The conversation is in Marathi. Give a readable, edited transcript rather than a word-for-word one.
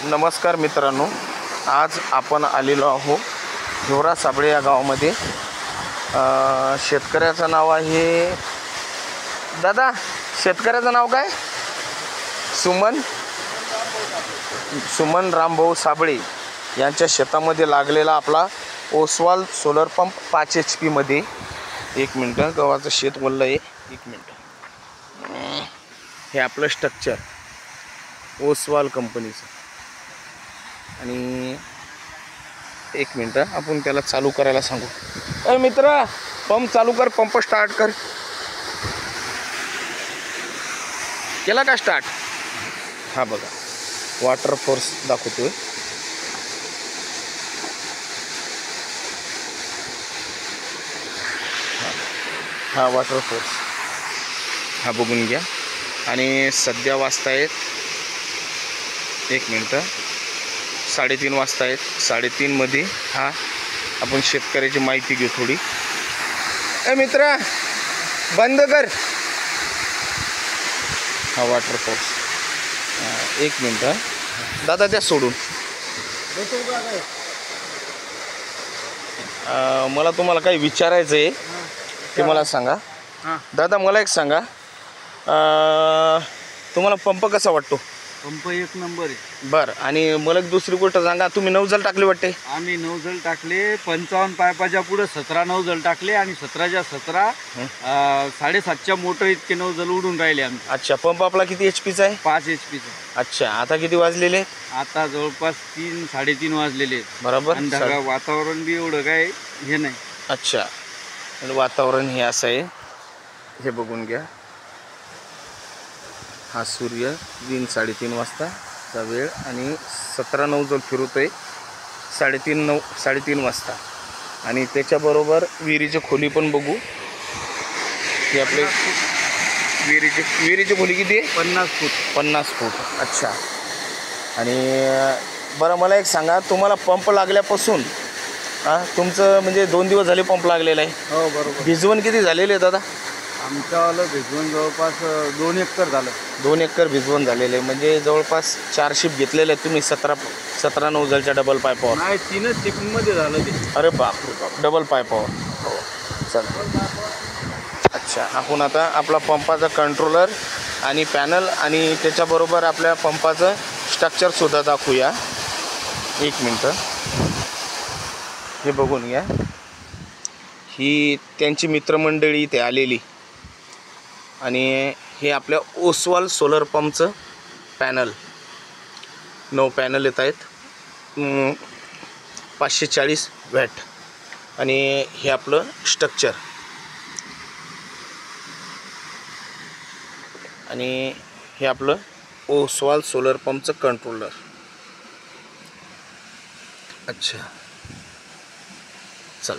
नमस्कार मित्रांनो, आज आपण आलेलो आहोत हिवरा साबळे या गावामध्ये। शेतकऱ्याचं नाव आहे दादा, शेतकऱ्याचं नाव काय? सुमन रामभाऊ साबळे यांच्या शेतामध्ये लागलेला आपला ओसवाल सोलर पंप 5 HP मध्ये। एक मिनटं, गव्हाचं शेत बोललं आहे, एक मिनटं। हे आपलं स्ट्रक्चर ओसवाल कंपनीचं, आणि एक मिनटं आपण त्याला चालू करायला सांगू। ए मित्र, पंप चालू कर, पंप स्टार्ट कर। केला का स्टार्ट? हा बघा, वॉटर फोर्स दाखवतोय। हा वॉटर फोर्स, हा बघून घ्या। आणि सध्या वाजता आहेत, एक मिनटं, 3:30 वाजता आहेत। 3:30 मध्ये हा आपण शेतकऱ्याची माहिती घेऊ थोडी। ए मित्र, बंद कर हा वॉटर फोर्स। एक मिनटं दादा, त्या सोडून मला तुम्हाला काही विचारायचं आहे, ते मला सांगा। दादा मला एक सांगा, तुम्हाला पंप कसा वाटतो? पंप एक नंबर आहे। बरं, आणि मला एक दुसरी गोष्ट सांगा, तुम्ही नौजल टाकले वाटते? आम्ही नौजल टाकले, 55 पायपाच्या पुढे 17 नौजल टाकले, आणि 17च्या 17 7.5च्या मोटर इतके नौजल उडून राहिले आम्ही। अच्छा, पंप आपला किती HPचा आहे? 5 HPचा। अच्छा, आता किती वाजलेले? आता जवळपास 3-3:30 वाजलेले आहेत। बरोबर, आणि वातावरण बी एवढं काय हे नाही। अच्छा, वातावरण हे असं आहे, हे बघून घ्या। हा सूर्य 3-3:30 वाजताचा वेळ, आणि 17 नौजल फिरतोय 3:30 वाजता। आणि त्याच्याबरोबर विहिरीची खोली पण बघू, की आपले विहिरीची खोली किती आहे? 50 फूट। 50 फूट, अच्छा। आणि बरं मला एक सांगा, तुम्हाला पंप लागल्यापासून तुमचं म्हणजे 2 दिवस झाले पंप लागलेला आहे? हो बरोबर। भिजवण किती झालेली आहे दादा? आमच्यावालं भिजवण जवळपास 2 एकर झालं। 2 एकर भिजवण झालेलं आहे, म्हणजे जवळपास 4 शिप घेतलेले आहेत तुम्ही 17 नौजलच्या डबल पायपावर? नाही, 3च शिपमध्ये झालं ते। अरे बाप रे बाप, डबल पायपावर। हो चल, अच्छा। आपण आता आपला पंपाचा कंट्रोलर आणि पॅनल आणि त्याच्याबरोबर आपल्या पंपाचं स्ट्रक्चरसुद्धा दाखवूया। एक मिनटं, हे बघून घ्या। ही त्यांची मित्रमंडळी इथे आलेली, आणि हे आपल्या ओसवाल सोलर पंपचं पॅनल, 9 पॅनल येत आहेत, 540 वॅट, आणि हे आपलं स्ट्रक्चर, आणि हे आपलं ओसवाल सोलर पंपचं कंट्रोलर। अच्छा चल।